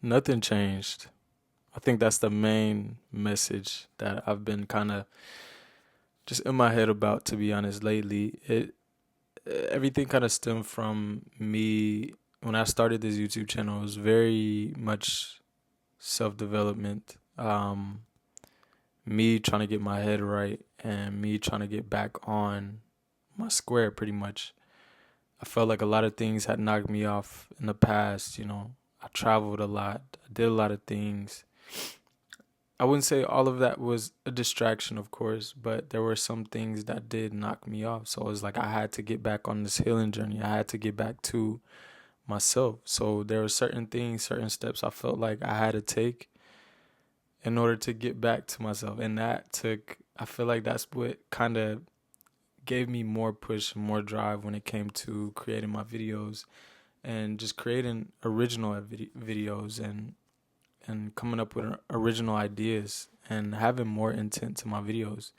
Nothing changed. I think that's the main message that I've been kind of just in my head about, to be honest, lately. Everything kind of stemmed from me when I started this YouTube channel. It was very much self development. Me trying to get my head right and me trying to get back on my square, pretty much. I felt like a lot of things had knocked me off in the past. I traveled a lot, I did a lot of things. I wouldn't say all of that was a distraction, of course, but there were some things that did knock me off. So it was like I had to get back on this healing journey. I had to get back to myself. So there were certain things, certain steps I felt like I had to take in order to get back to myself. And I feel like that's what kind of gave me more push and more drive when it came to creating my videos and just creating original videos and coming up with original ideas and having more intent to my videos.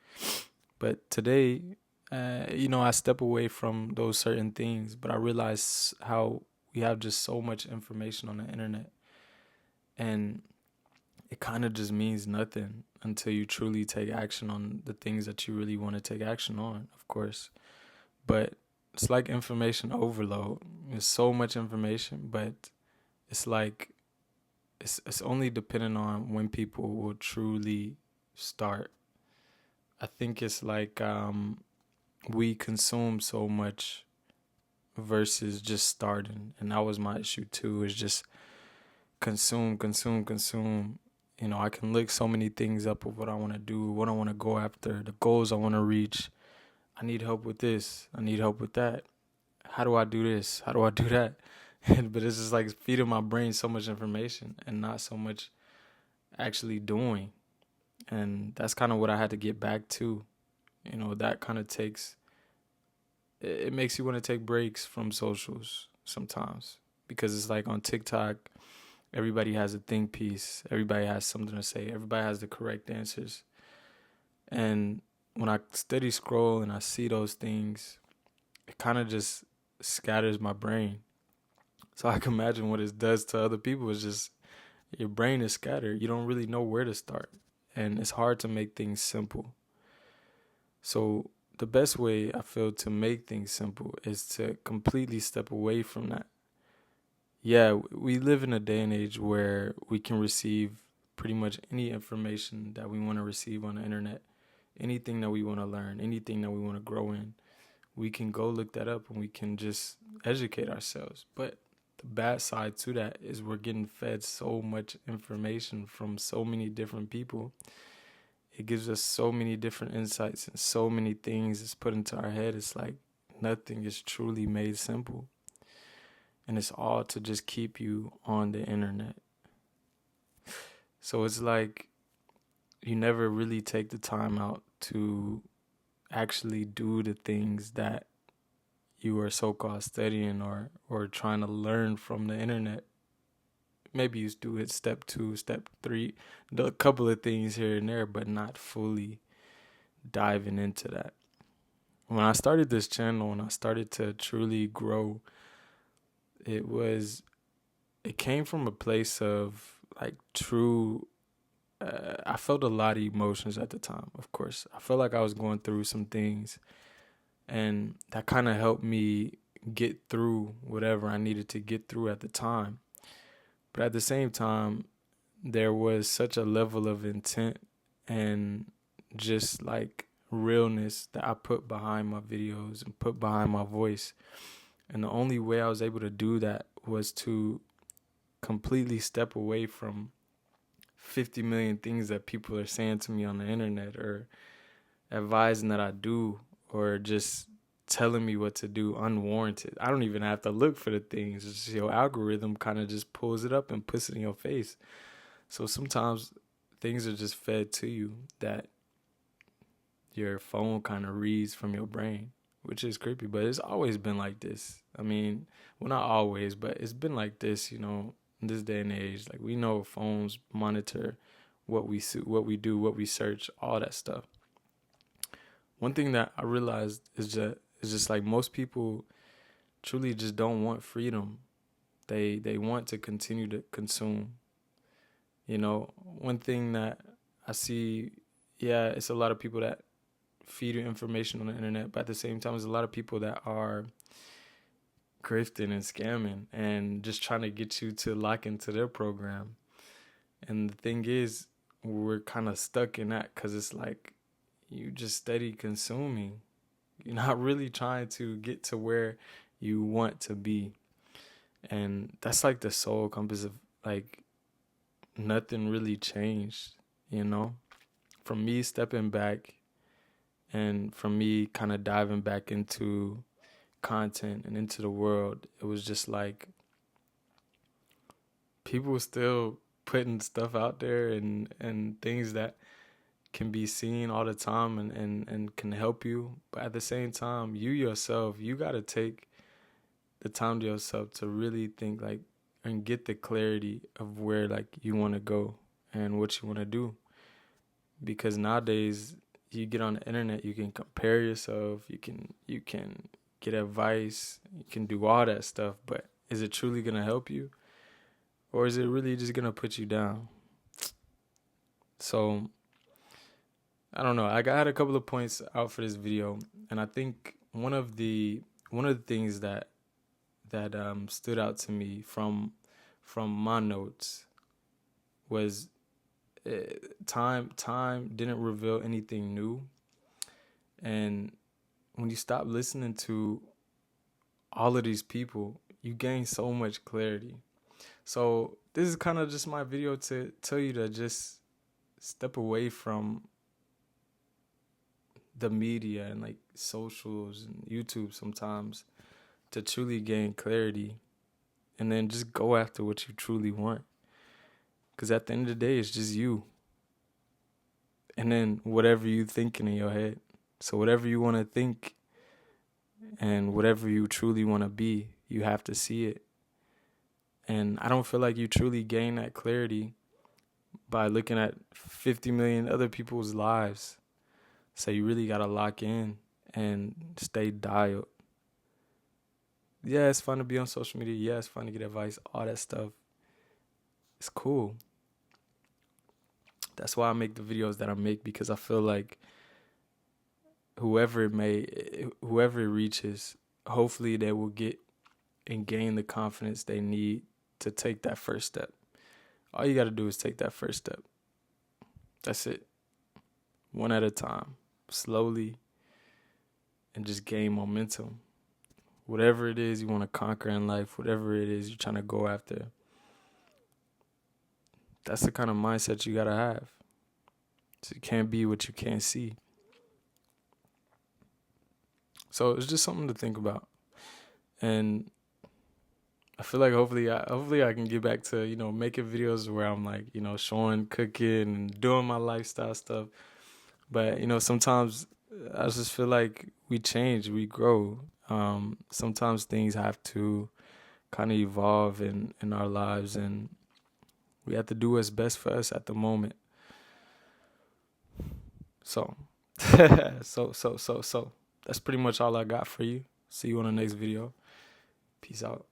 But today, I step away from those certain things, but I realize how we have just so much information on the internet, and it kind of just means nothing until you truly take action on the things that you really want to take action on, of course. But it's like information overload. There's so much information, but it's like it's only dependent on when people will truly start. I think it's like we consume so much versus just starting, and that was my issue too. Is just consume, consume, consume. I can look so many things up of what I want to do, what I want to go after, the goals I want to reach. I need help with this. I need help with that. How do I do this? How do I do that? But it's just like feeding my brain so much information and not so much actually doing. And that's kind of what I had to get back to. That kind of it makes you want to take breaks from socials sometimes, because it's like on TikTok, everybody has a think piece, everybody has something to say, everybody has the correct answers. And when I steady scroll and I see those things, it kind of just scatters my brain. So I can imagine what it does to other people. It's just your brain is scattered. You don't really know where to start. And it's hard to make things simple. So the best way I feel to make things simple is to completely step away from that. Yeah, we live in a day and age where we can receive pretty much any information that we want to receive on the internet, anything that we want to learn, anything that we want to grow in. We can go look that up and we can just educate ourselves. But the bad side to that is we're getting fed so much information from so many different people. It gives us so many different insights and so many things is put into our head. It's like nothing is truly made simple. And it's all to just keep you on the internet. So it's like you never really take the time out to actually do the things that you are so-called studying or trying to learn from the internet. Maybe you do it step 2, step 3, a couple of things here and there, but not fully diving into that. When I started this channel, when I started to truly grow, it came from a place of like true. I felt a lot of emotions at the time. Of course, I felt like I was going through some things, and that kind of helped me get through whatever I needed to get through at the time. But at the same time, there was such a level of intent and just like realness that I put behind my videos and put behind my voice. And the only way I was able to do that was to completely step away from 50 million things that people are saying to me on the internet or advising that I do or just telling me what to do unwarranted. I don't even have to look for the things. It's just your algorithm kind of just pulls it up and puts it in your face. So sometimes things are just fed to you that your phone kind of reads from your brain, which is creepy, but it's always been like this. I mean, well, not always, but it's been like this, in this day and age. Like, we know phones monitor what we see, what we do, what we search, all that stuff. One thing that I realized is just like most people truly just don't want freedom. They want to continue to consume. One thing that I see, yeah, it's a lot of people that feed you information on the internet, but at the same time, there's a lot of people that are grifting and scamming and just trying to get you to lock into their program. And the thing is, we're kind of stuck in that because it's like you just steady consuming. You're not really trying to get to where you want to be. And that's like the sole compass of like nothing really changed, you know? From me stepping back and from me kind of diving back into content and into the world, it was just like people still putting stuff out there and things that can be seen all the time and can help you. But at the same time, you yourself, you got to take the time to yourself to really think like and get the clarity of where like you want to go and what you want to do. Because nowadays you get on the internet, you can compare yourself, you can get advice, you can do all that stuff, but is it truly going to help you? Or is it really just going to put you down? So I don't know. I had a couple of points out for this video, and I think one of the things that stood out to me from my notes was time didn't reveal anything new, and when you stop listening to all of these people, you gain so much clarity. So this is kind of just my video to tell you to just step away from the media and like socials and YouTube sometimes to truly gain clarity, and then just go after what you truly want. Because at the end of the day, it's just you. And then whatever you thinking in your head. So whatever you want to think and whatever you truly want to be, you have to see it. And I don't feel like you truly gain that clarity by looking at 50 million other people's lives. So you really got to lock in and stay dialed. Yeah, it's fun to be on social media. Yeah, it's fun to get advice, all that stuff. It's cool. That's why I make the videos that I make, because I feel like whoever it reaches, hopefully they will get and gain the confidence they need to take that first step. All you got to do is take that first step. That's it. One at a time, slowly, and just gain momentum. Whatever it is you want to conquer in life, whatever it is you're trying to go after, that's the kind of mindset you got to have. So you can't be what you can't see. So it's just something to think about. And I feel like hopefully I can get back to, making videos where I'm like, showing cooking and doing my lifestyle stuff. But, sometimes I just feel like we change, we grow. Sometimes things have to kind of evolve in our lives, and we have to do what's best for us at the moment. So, so that's pretty much all I got for you. See you on the next video. Peace out.